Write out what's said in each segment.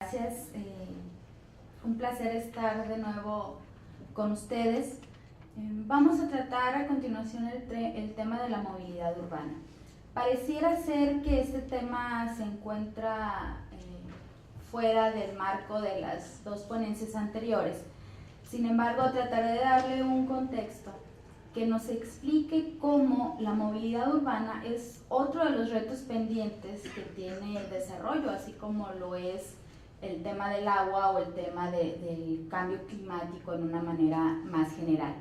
Gracias, un placer estar de nuevo con ustedes. Vamos a tratar a continuación el tema de la movilidad urbana. Pareciera ser que este tema se encuentra fuera del marco de las dos ponencias anteriores. Sin embargo, trataré de darle un contexto que nos explique cómo la movilidad urbana es otro de los retos pendientes que tiene el desarrollo, así como lo es el tema del agua o el tema del cambio climático en una manera más general.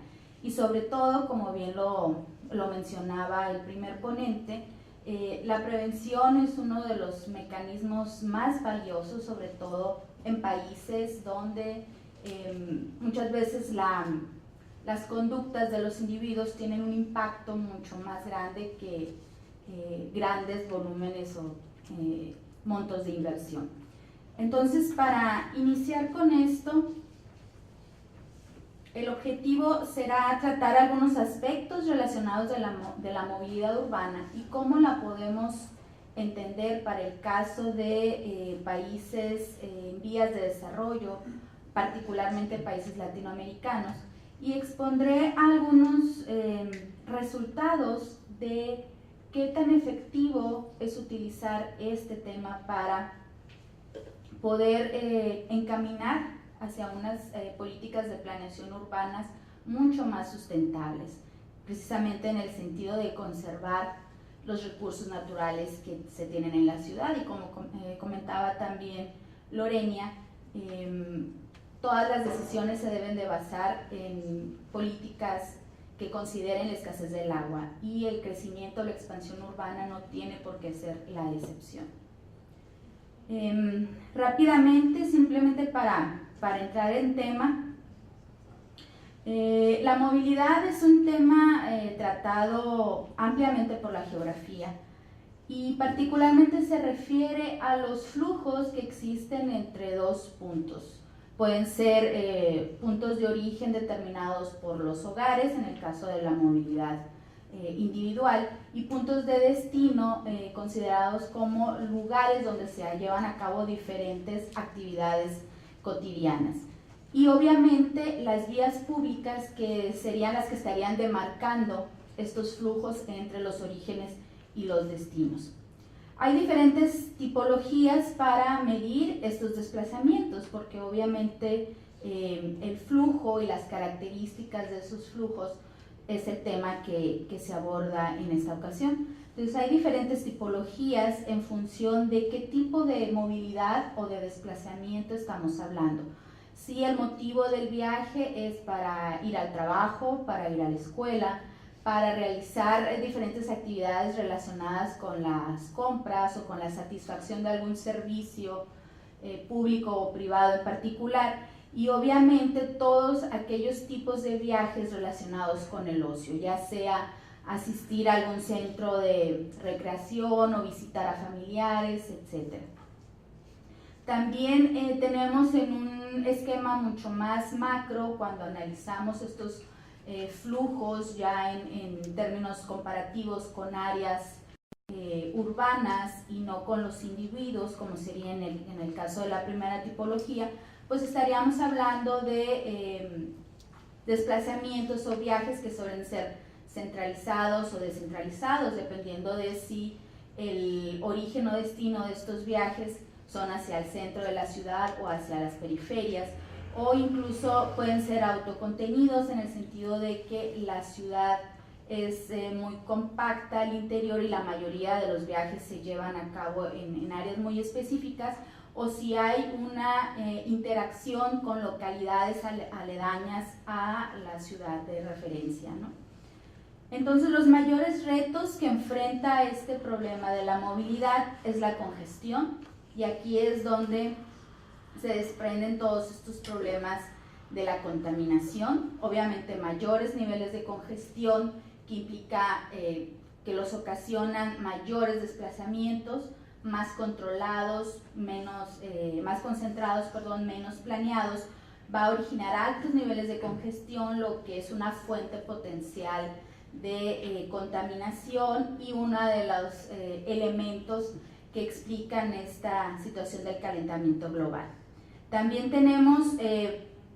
Y sobre todo, como bien lo mencionaba el primer ponente, la prevención es uno de los mecanismos más valiosos, sobre todo en países donde muchas veces las conductas de los individuos tienen un impacto mucho más grande que grandes volúmenes o montos de inversión. Entonces, para iniciar con esto, el objetivo será tratar algunos aspectos relacionados de la movilidad urbana y cómo la podemos entender para el caso de países en vías de desarrollo, particularmente países latinoamericanos, y expondré algunos resultados de qué tan efectivo es utilizar este tema para poder encaminar hacia unas políticas de planeación urbanas mucho más sustentables, precisamente en el sentido de conservar los recursos naturales que se tienen en la ciudad. Y como comentaba también Lorena, todas las decisiones se deben de basar en políticas que consideren la escasez del agua, y el crecimiento o la expansión urbana no tiene por qué ser la excepción. Rápidamente, simplemente para entrar en tema, la movilidad es un tema tratado ampliamente por la geografía, y particularmente se refiere a los flujos que existen entre dos puntos. Pueden ser puntos de origen determinados por los hogares, en el caso de la movilidad individual, y puntos de destino considerados como lugares donde se llevan a cabo diferentes actividades cotidianas. Y obviamente las vías públicas, que serían las que estarían demarcando estos flujos entre los orígenes y los destinos. Hay diferentes tipologías para medir estos desplazamientos, porque obviamente el flujo y las características de esos flujos es el tema que se aborda en esta ocasión. Entonces hay diferentes tipologías en función de qué tipo de movilidad o de desplazamiento estamos hablando. Si el motivo del viaje es para ir al trabajo, para ir a la escuela, para realizar diferentes actividades relacionadas con las compras o con la satisfacción de algún servicio público o privado en particular, y obviamente todos aquellos tipos de viajes relacionados con el ocio, ya sea asistir a algún centro de recreación o visitar a familiares, etc. También tenemos en un esquema mucho más macro, cuando analizamos estos flujos ya en términos comparativos con áreas urbanas y no con los individuos, como sería en el caso de la primera tipología, pues estaríamos hablando de desplazamientos o viajes que suelen ser centralizados o descentralizados, dependiendo de si el origen o destino de estos viajes son hacia el centro de la ciudad o hacia las periferias, o incluso pueden ser autocontenidos, en el sentido de que la ciudad es muy compacta al interior y la mayoría de los viajes se llevan a cabo en áreas muy específicas, o si hay una interacción con localidades aledañas a la ciudad de referencia, ¿no? Entonces, los mayores retos que enfrenta este problema de la movilidad es la congestión, y aquí es donde se desprenden todos estos problemas de la contaminación. Obviamente mayores niveles de congestión, que implica que los ocasionan mayores desplazamientos, más controlados, más concentrados, menos planeados, va a originar altos niveles de congestión, lo que es una fuente potencial de contaminación, y uno de los elementos que explican esta situación del calentamiento global. También tenemos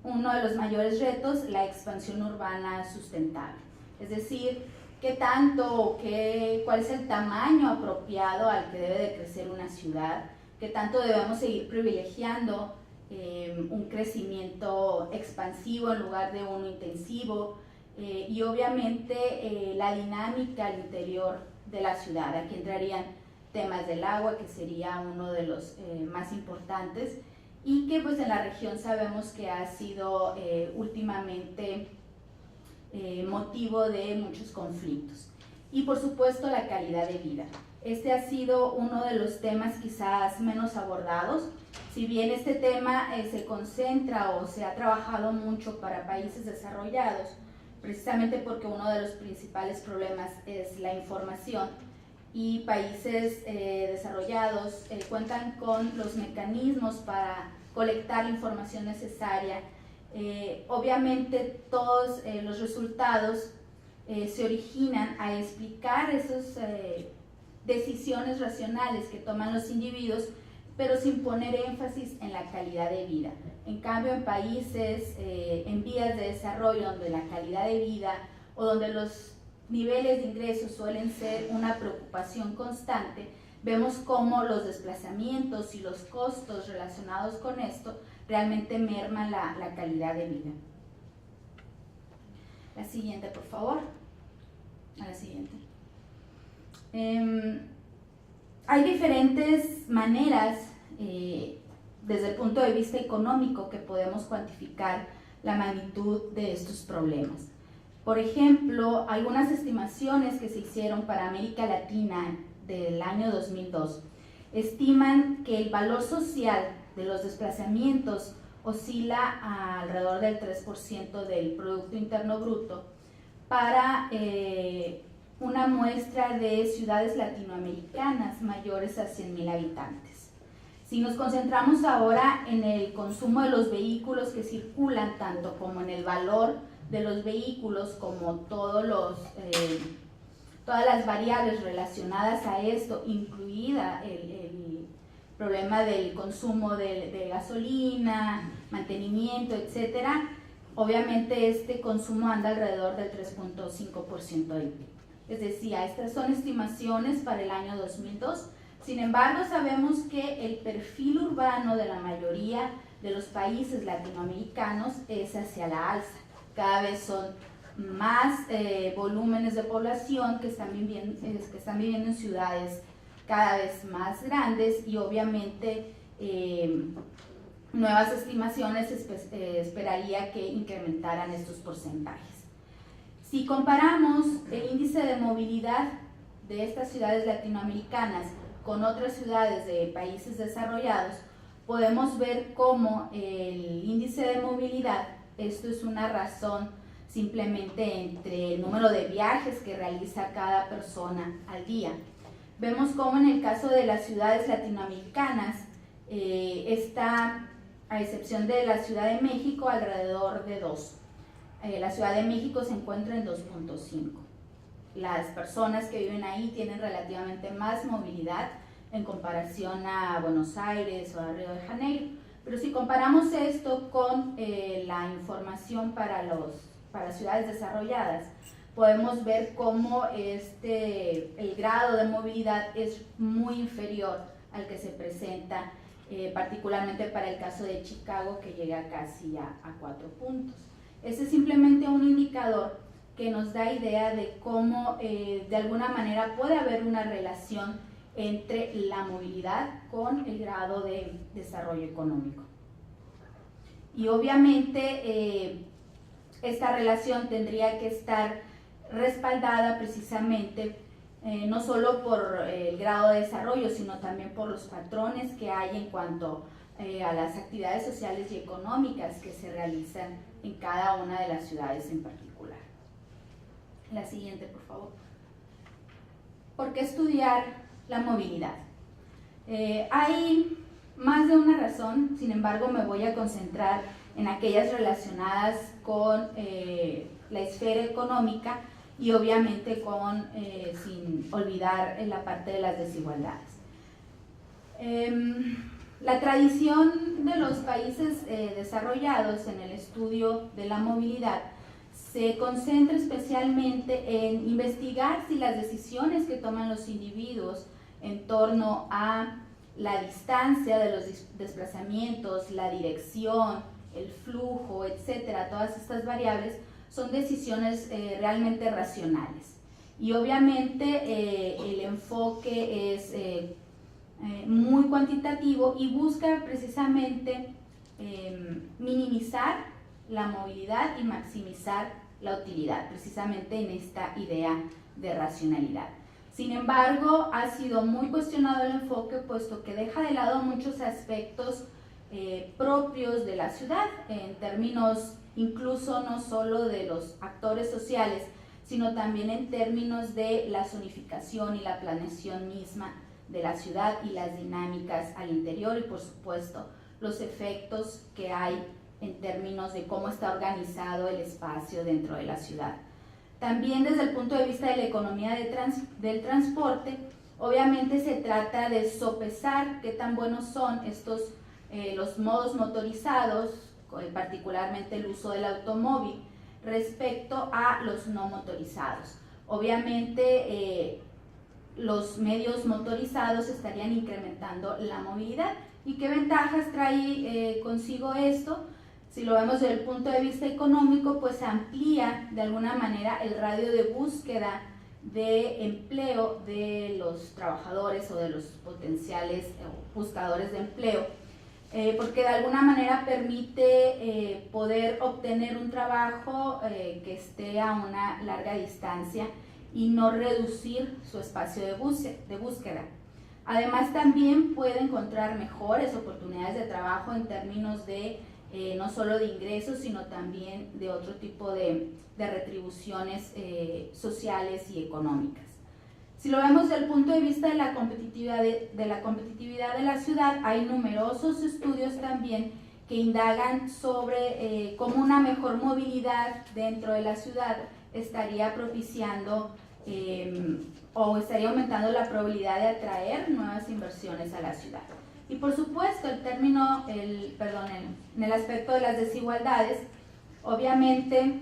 uno de los mayores retos, la expansión urbana sustentable, es decir, qué tanto, cuál es el tamaño apropiado al que debe de crecer una ciudad, qué tanto debemos seguir privilegiando un crecimiento expansivo en lugar de uno intensivo, y obviamente la dinámica al interior de la ciudad. Aquí entrarían temas del agua, que sería uno de los más importantes, y que pues en la región sabemos que ha sido últimamente motivo de muchos conflictos. Y por supuesto la calidad de vida. Este ha sido uno de los temas quizás menos abordados. Si bien este tema se concentra o se ha trabajado mucho para países desarrollados, precisamente porque uno de los principales problemas es la información, y países desarrollados cuentan con los mecanismos para colectar la información necesaria. Obviamente todos los resultados se originan a explicar esas decisiones racionales que toman los individuos, pero sin poner énfasis en la calidad de vida. En cambio, en países en vías de desarrollo, donde la calidad de vida o donde los niveles de ingresos suelen ser una preocupación constante, vemos cómo los desplazamientos y los costos relacionados con esto realmente merman la calidad de vida. La siguiente, por favor. A la siguiente. Hay diferentes maneras desde el punto de vista económico que podemos cuantificar la magnitud de estos problemas. Por ejemplo, algunas estimaciones que se hicieron para América Latina del año 2002 estiman que el valor social de los desplazamientos oscila alrededor del 3% del Producto Interno Bruto para una muestra de ciudades latinoamericanas mayores a 100,000 habitantes. Si nos concentramos ahora en el consumo de los vehículos que circulan, tanto como en el valor de los vehículos, como todas las variables relacionadas a esto, incluida el problema del consumo de gasolina, mantenimiento, etcétera, obviamente este consumo anda alrededor del 3.5% del PIB. Les decía, estas son estimaciones para el año 2002. Sin embargo, sabemos que el perfil urbano de la mayoría de los países latinoamericanos es hacia la alza. Cada vez son más volúmenes de población que están viviendo en ciudades cada vez más grandes, y obviamente nuevas estimaciones esperaría que incrementaran estos porcentajes. Si comparamos el índice de movilidad de estas ciudades latinoamericanas con otras ciudades de países desarrollados, podemos ver cómo el índice de movilidad, esto es una razón simplemente entre el número de viajes que realiza cada persona al día. Vemos cómo en el caso de las ciudades latinoamericanas está, a excepción de la Ciudad de México, alrededor de 2. La Ciudad de México se encuentra en 2.5. Las personas que viven ahí tienen relativamente más movilidad en comparación a Buenos Aires o a Río de Janeiro. Pero si comparamos esto con la información para ciudades desarrolladas, podemos ver cómo el grado de movilidad es muy inferior al que se presenta, particularmente para el caso de Chicago, que llega casi a 4 puntos. Ese es simplemente un indicador que nos da idea de cómo de alguna manera puede haber una relación entre la movilidad con el grado de desarrollo económico. Y obviamente esta relación tendría que estar respaldada precisamente no solo por el grado de desarrollo, sino también por los patrones que hay en cuanto a las actividades sociales y económicas que se realizan en cada una de las ciudades en particular. La siguiente, por favor. ¿Por qué estudiar la movilidad? Hay más de una razón, sin embargo me voy a concentrar en aquellas relacionadas con la esfera económica y obviamente sin olvidar la parte de las desigualdades. La tradición de los países desarrollados en el estudio de la movilidad se concentra especialmente en investigar si las decisiones que toman los individuos en torno a la distancia de los desplazamientos, la dirección, el flujo, etcétera, todas estas variables son decisiones realmente racionales. Y obviamente el enfoque es muy cuantitativo y busca precisamente minimizar la movilidad y maximizar la utilidad, precisamente en esta idea de racionalidad. Sin embargo, ha sido muy cuestionado el enfoque, puesto que deja de lado muchos aspectos propios de la ciudad, en términos incluso no solo de los actores sociales, sino también en términos de la zonificación y la planeación misma de la ciudad y las dinámicas al interior y, por supuesto, los efectos que hay en términos de cómo está organizado el espacio dentro de la ciudad. También desde el punto de vista de la economía del transporte, obviamente se trata de sopesar qué tan buenos son estos los modos motorizados, particularmente el uso del automóvil, respecto a los no motorizados. Obviamente los medios motorizados estarían incrementando la movilidad. ¿Y qué ventajas trae consigo esto? Si lo vemos desde el punto de vista económico, pues amplía de alguna manera el radio de búsqueda de empleo de los trabajadores o de los potenciales buscadores de empleo, porque de alguna manera permite poder obtener un trabajo que esté a una larga distancia y no reducir su espacio de búsqueda. Además, también puede encontrar mejores oportunidades de trabajo en términos de no solo de ingresos, sino también de otro tipo de retribuciones sociales y económicas. Si lo vemos desde el punto de vista de la competitividad de la ciudad, hay numerosos estudios también que indagan sobre cómo una mejor movilidad dentro de la ciudad estaría propiciando o estaría aumentando la probabilidad de atraer nuevas inversiones a la ciudad. Y por supuesto, en el aspecto de las desigualdades, obviamente,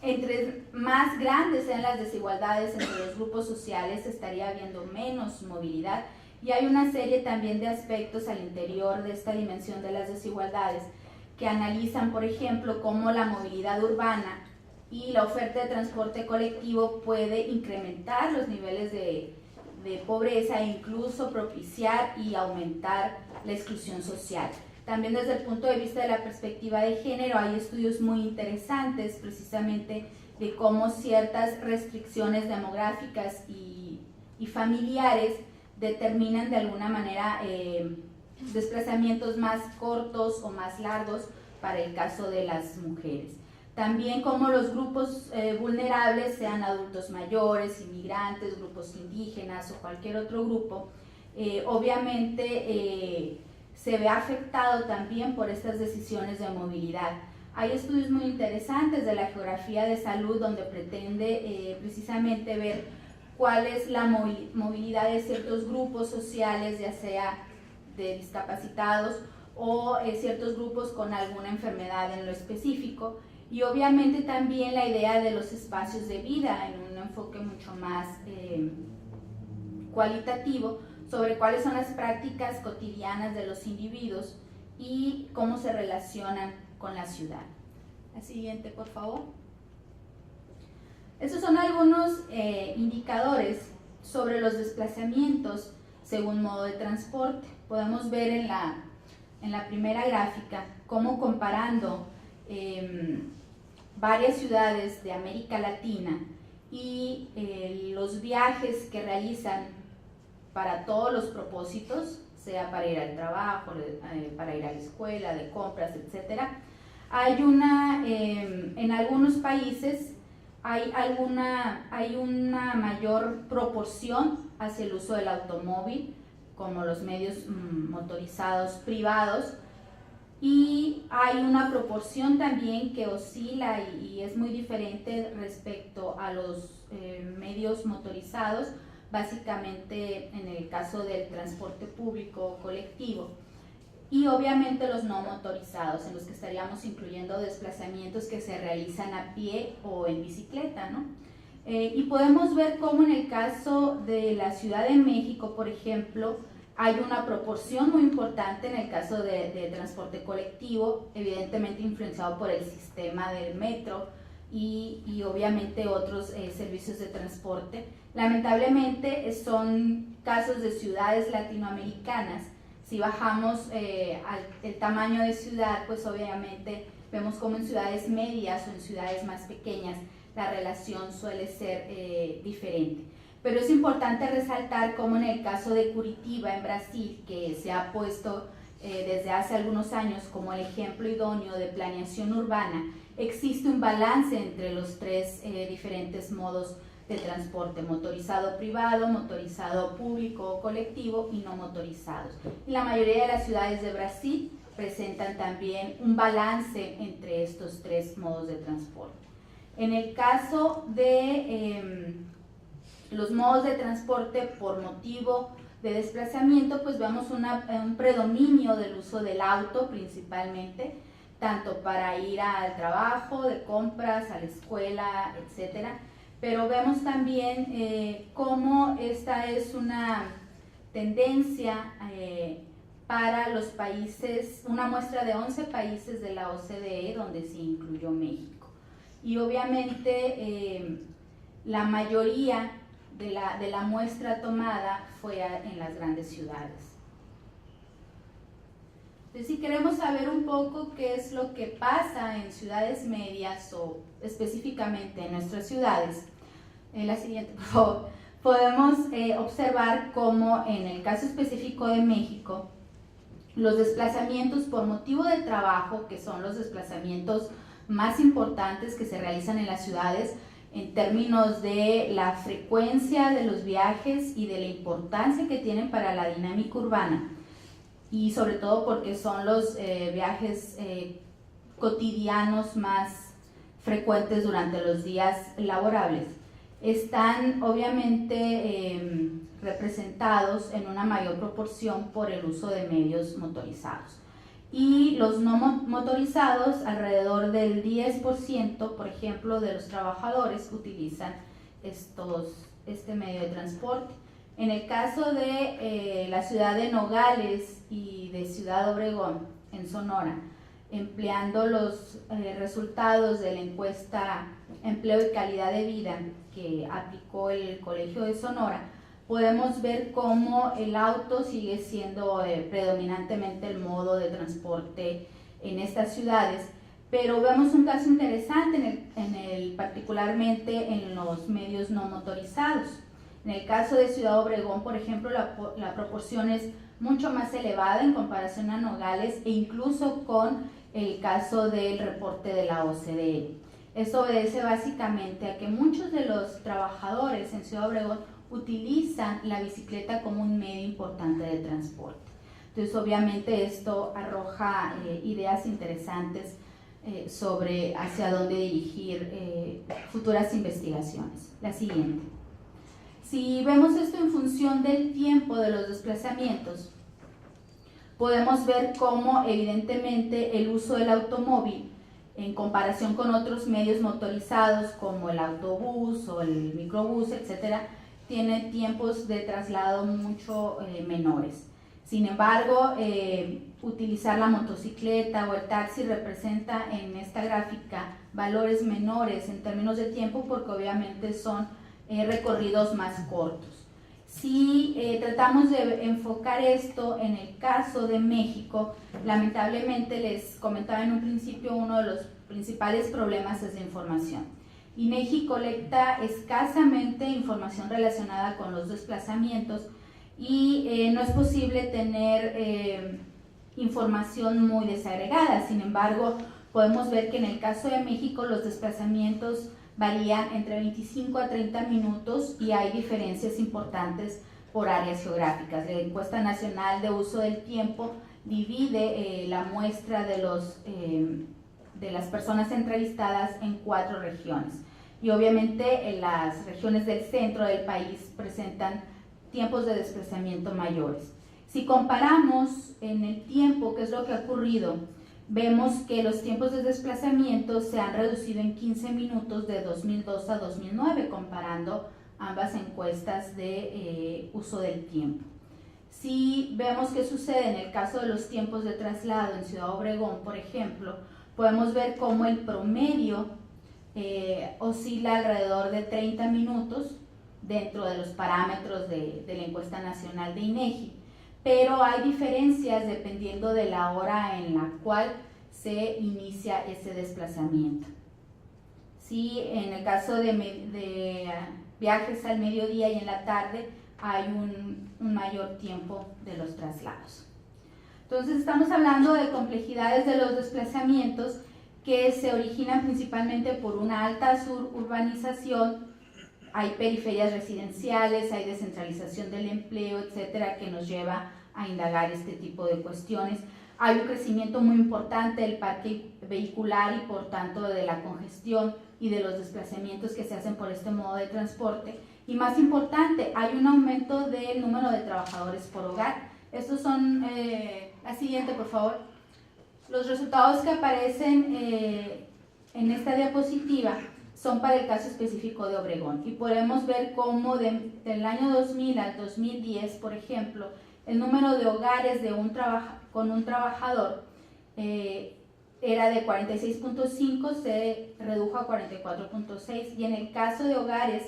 entre más grandes sean las desigualdades entre los grupos sociales, estaría habiendo menos movilidad. Y hay una serie también de aspectos al interior de esta dimensión de las desigualdades que analizan, por ejemplo, cómo la movilidad urbana y la oferta de transporte colectivo puede incrementar los niveles de pobreza e incluso propiciar y aumentar la exclusión social. También desde el punto de vista de la perspectiva de género hay estudios muy interesantes precisamente de cómo ciertas restricciones demográficas y familiares determinan de alguna manera desplazamientos más cortos o más largos para el caso de las mujeres. También como los grupos vulnerables, sean adultos mayores, inmigrantes, grupos indígenas o cualquier otro grupo, obviamente se ve afectado también por estas decisiones de movilidad. Hay estudios muy interesantes de la geografía de salud donde pretende precisamente ver cuál es la movilidad de ciertos grupos sociales, ya sea de discapacitados o ciertos grupos con alguna enfermedad en lo específico. Y obviamente también la idea de los espacios de vida en un enfoque mucho más cualitativo sobre cuáles son las prácticas cotidianas de los individuos y cómo se relacionan con la ciudad. La siguiente, por favor. Estos son algunos indicadores sobre los desplazamientos según modo de transporte. Podemos ver en la primera gráfica cómo comparando varias ciudades de América Latina y los viajes que realizan para todos los propósitos, sea para ir al trabajo, para ir a la escuela, de compras, etc. Hay en algunos países hay una mayor proporción hacia el uso del automóvil, como los medios motorizados privados, y hay una proporción también que oscila y es muy diferente respecto a los medios motorizados básicamente en el caso del transporte público o colectivo, y obviamente los no motorizados, en los que estaríamos incluyendo desplazamientos que se realizan a pie o en bicicleta, ¿no? Y podemos ver cómo en el caso de la Ciudad de México, por ejemplo, hay una proporción muy importante en el caso de transporte colectivo, evidentemente influenciado por el sistema del metro y obviamente otros servicios de transporte. Lamentablemente son casos de ciudades latinoamericanas. Si bajamos el tamaño de ciudad, pues obviamente vemos como en ciudades medias o en ciudades más pequeñas la relación suele ser diferente. Pero es importante resaltar como en el caso de Curitiba, en Brasil, que se ha puesto desde hace algunos años como el ejemplo idóneo de planeación urbana, existe un balance entre los tres diferentes modos de transporte: motorizado privado, motorizado público o colectivo y no motorizados. Y la mayoría de las ciudades de Brasil presentan también un balance entre estos tres modos de transporte. En el caso de los modos de transporte por motivo de desplazamiento, pues vemos un predominio del uso del auto principalmente, tanto para ir al trabajo, de compras, a la escuela, etcétera. Pero vemos también cómo esta es una tendencia para los países, una muestra de 11 países de la OCDE donde se incluyó México. Y obviamente la mayoría de la muestra tomada fue en las grandes ciudades. Entonces, si queremos saber un poco qué es lo que pasa en ciudades medias o específicamente en nuestras ciudades, en la siguiente, por favor, podemos observar cómo en el caso específico de México, los desplazamientos por motivo de trabajo, que son los desplazamientos más importantes que se realizan en las ciudades en términos de la frecuencia de los viajes y de la importancia que tienen para la dinámica urbana, y sobre todo porque son los viajes cotidianos más frecuentes durante los días laborables, están obviamente representados en una mayor proporción por el uso de medios motorizados. Y los no motorizados, alrededor del 10%, por ejemplo, de los trabajadores utilizan este medio de transporte. En el caso de la ciudad de Nogales y de Ciudad Obregón, en Sonora, empleando los resultados de la encuesta Empleo y Calidad de Vida que aplicó el Colegio de Sonora, podemos ver cómo el auto sigue siendo predominantemente el modo de transporte en estas ciudades, pero vemos un caso interesante particularmente en los medios no motorizados. En el caso de Ciudad Obregón, por ejemplo, la proporción es mucho más elevada en comparación a Nogales e incluso con el caso del reporte de la OCDE. Esto obedece básicamente a que muchos de los trabajadores en Ciudad Obregón utilizan la bicicleta como un medio importante de transporte. Entonces, obviamente, esto arroja ideas interesantes sobre hacia dónde dirigir futuras investigaciones. La siguiente. Si vemos esto en función del tiempo de los desplazamientos, podemos ver cómo evidentemente el uso del automóvil en comparación con otros medios motorizados como el autobús o el microbús, etcétera, tiene tiempos de traslado mucho menores. Sin embargo, utilizar la motocicleta o el taxi representa en esta gráfica valores menores en términos de tiempo porque obviamente son recorridos más cortos. Si tratamos de enfocar esto en el caso de México, lamentablemente les comentaba en un principio, uno de los principales problemas es la información. INEGI colecta escasamente información relacionada con los desplazamientos y no es posible tener información muy desagregada. Sin embargo, podemos ver que en el caso de México los desplazamientos varían entre 25 a 30 minutos y hay diferencias importantes por áreas geográficas. La encuesta nacional de uso del tiempo divide la muestra de las personas entrevistadas en 4 regiones. y obviamente en las regiones del centro del país presentan tiempos de desplazamiento mayores. Si comparamos en el tiempo qué es lo que ha ocurrido, vemos que los tiempos de desplazamiento se han reducido en 15 minutos de 2002 a 2009, comparando ambas encuestas de uso del tiempo. Si vemos qué sucede en el caso de los tiempos de traslado en Ciudad Obregón, por ejemplo, podemos ver cómo el promedio oscila alrededor de 30 minutos dentro de los parámetros de la encuesta nacional de INEGI, pero hay diferencias dependiendo de la hora en la cual se inicia ese desplazamiento. Si en el caso de viajes al mediodía y en la tarde hay un mayor tiempo de los traslados. Entonces estamos hablando de complejidades de los desplazamientos que se originan principalmente por una alta suburbanización, hay periferias residenciales, hay descentralización del empleo, etcétera, que nos lleva a indagar este tipo de cuestiones. Hay un crecimiento muy importante del parque vehicular y por tanto de la congestión y de los desplazamientos que se hacen por este modo de transporte. Y más importante, hay un aumento del número de trabajadores por hogar. Estos son, la siguiente por favor, los resultados que aparecen en esta diapositiva son para el caso específico de Obregón y podemos ver cómo del año 2000 al 2010, por ejemplo, el número de hogares con un trabajador era de 46.5, se redujo a 44.6 y en el caso de hogares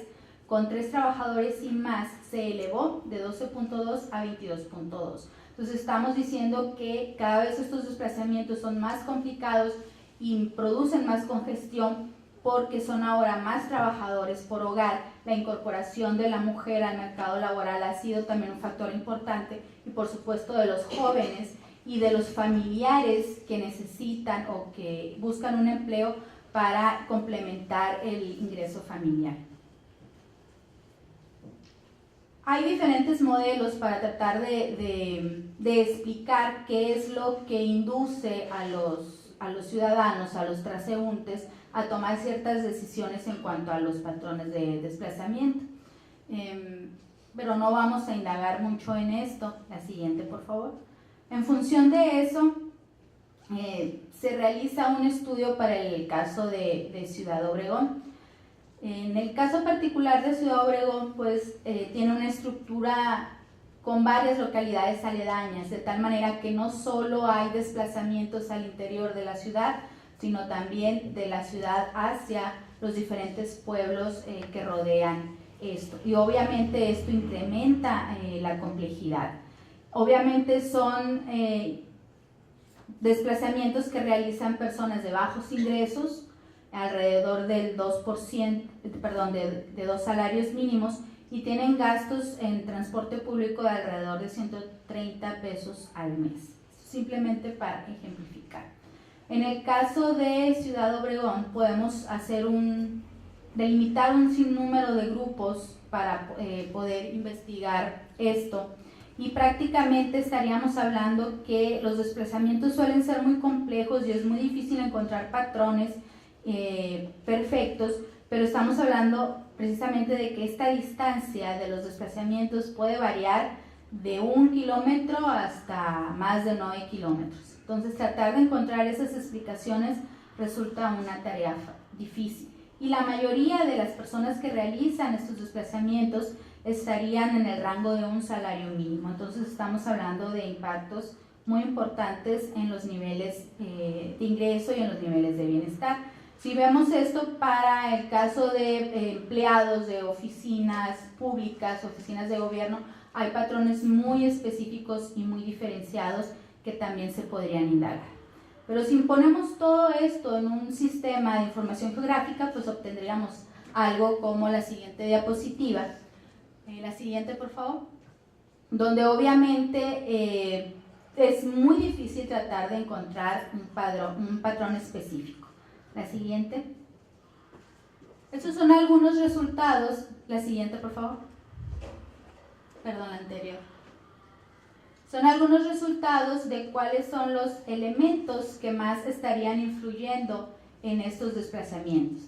con 3 trabajadores y más se elevó de 12.2 a 22.2. Entonces estamos diciendo que cada vez estos desplazamientos son más complicados y producen más congestión porque son ahora más trabajadores por hogar. La incorporación de la mujer al mercado laboral ha sido también un factor importante y por supuesto de los jóvenes y de los familiares que necesitan o que buscan un empleo para complementar el ingreso familiar. Hay diferentes modelos para tratar de explicar qué es lo que induce a los ciudadanos, a los transeúntes, a tomar ciertas decisiones en cuanto a los patrones de desplazamiento. Pero no vamos a indagar mucho en esto. La siguiente, por favor. En función de eso, se realiza un estudio para el caso de Ciudad Obregón. En el caso particular de Ciudad Obregón, pues tiene una estructura con varias localidades aledañas, de tal manera que no solo hay desplazamientos al interior de la ciudad, sino también de la ciudad hacia los diferentes pueblos que rodean esto. Y obviamente esto incrementa la complejidad. Obviamente son desplazamientos que realizan personas de bajos ingresos, alrededor del 2%, de 2 salarios mínimos, y tienen gastos en transporte público de alrededor de 130 pesos al mes. Simplemente para ejemplificar. En el caso de Ciudad Obregón podemos delimitar un sinnúmero de grupos para poder investigar esto y prácticamente estaríamos hablando que los desplazamientos suelen ser muy complejos y es muy difícil encontrar patrones perfectos, pero estamos hablando precisamente de que esta distancia de los desplazamientos puede variar de 1 kilómetro hasta más de 9 kilómetros. Entonces tratar de encontrar esas explicaciones resulta una tarea difícil. Y la mayoría de las personas que realizan estos desplazamientos estarían en el rango de un salario mínimo. Entonces estamos hablando de impactos muy importantes en los niveles de ingreso y en los niveles de bienestar. Si vemos esto para el caso de empleados de oficinas públicas, oficinas de gobierno, hay patrones muy específicos y muy diferenciados que también se podrían indagar. Pero si ponemos todo esto en un sistema de información geográfica, pues obtendríamos algo como la siguiente diapositiva. La siguiente, por favor. Donde obviamente es muy difícil tratar de encontrar un patrón específico. La siguiente. Estos son algunos resultados. La siguiente, por favor. Perdón, la anterior. Son algunos resultados de cuáles son los elementos que más estarían influyendo en estos desplazamientos.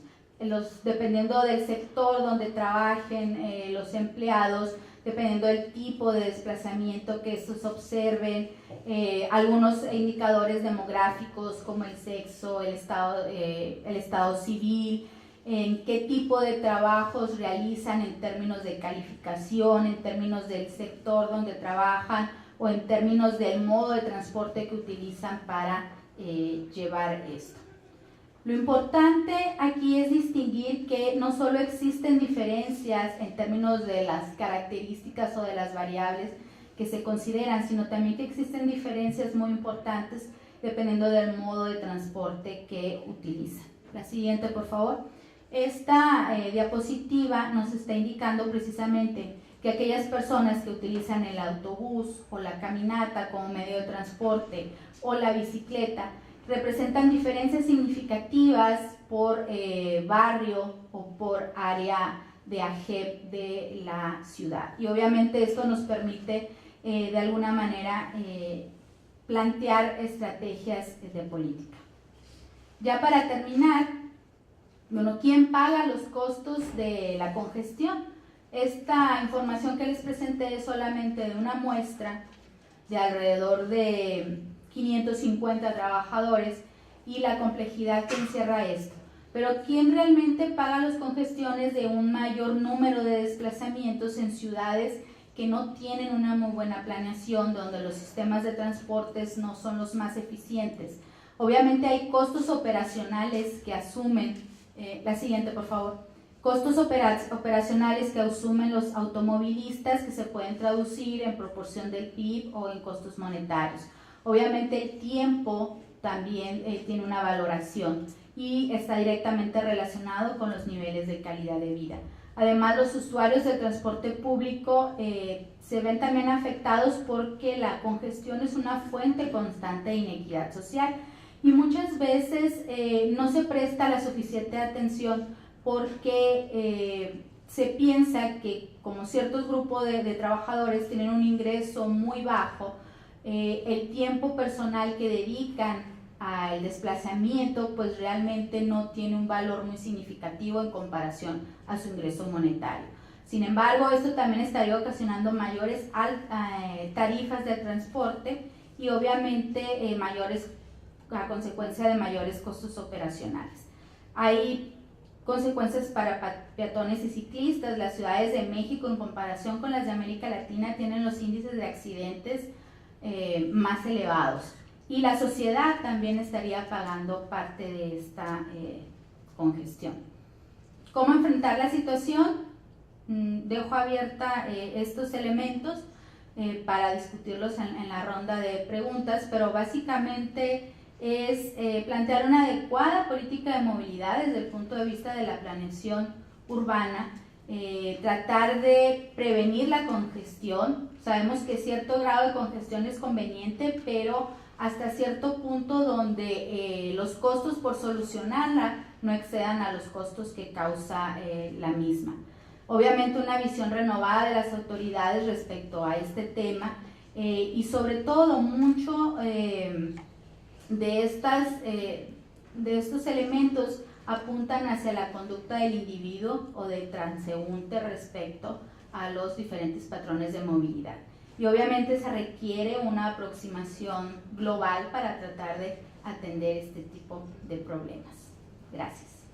dependiendo del sector donde trabajen los empleados, dependiendo del tipo de desplazamiento que estos observen, algunos indicadores demográficos como el sexo, el estado civil, en qué tipo de trabajos realizan en términos de calificación, en términos del sector donde trabajan o en términos del modo de transporte que utilizan para llevar esto. Lo importante aquí es distinguir que no solo existen diferencias en términos de las características o de las variables que se consideran, sino también que existen diferencias muy importantes dependiendo del modo de transporte que utilizan. La siguiente, por favor. Esta diapositiva nos está indicando precisamente que aquellas personas que utilizan el autobús o la caminata como medio de transporte o la bicicleta representan diferencias significativas por barrio o por área de AGEP de la ciudad. Y obviamente esto nos permite de alguna manera plantear estrategias de política. Ya para terminar, bueno, ¿quién paga los costos de la congestión? Esta información que les presenté es solamente de una muestra de alrededor de 550 trabajadores y la complejidad que encierra esto. Pero ¿quién realmente paga las congestiones de un mayor número de desplazamientos en ciudades que no tienen una muy buena planeación, donde los sistemas de transportes no son los más eficientes? Obviamente hay costos operacionales que asumen, la siguiente por favor, costos operacionales que asumen los automovilistas que se pueden traducir en proporción del PIB o en costos monetarios. Obviamente el tiempo también tiene una valoración y está directamente relacionado con los niveles de calidad de vida. Además, los usuarios del transporte público se ven también afectados porque la congestión es una fuente constante de inequidad social y muchas veces no se presta la suficiente atención porque se piensa que como ciertos grupos de trabajadores tienen un ingreso muy bajo, el tiempo personal que dedican al desplazamiento pues realmente no tiene un valor muy significativo en comparación a su ingreso monetario. Sin embargo, esto también estaría ocasionando mayores tarifas de transporte y obviamente a consecuencia de mayores costos operacionales. Hay consecuencias para peatones y ciclistas. Las ciudades de México en comparación con las de América Latina tienen los índices de accidentes más elevados y la sociedad también estaría pagando parte de esta congestión. ¿Cómo enfrentar la situación? Dejo abierta estos elementos para discutirlos en la ronda de preguntas, pero básicamente es plantear una adecuada política de movilidad desde el punto de vista de la planeación urbana, tratar de prevenir la congestión. Sabemos que cierto grado de congestión es conveniente, pero hasta cierto punto donde los costos por solucionarla no excedan a los costos que causa la misma. Obviamente una visión renovada de las autoridades respecto a este tema y sobre todo mucho de estos elementos apuntan hacia la conducta del individuo o del transeúnte respecto a los diferentes patrones de movilidad. Y obviamente se requiere una aproximación global para tratar de atender este tipo de problemas. Gracias.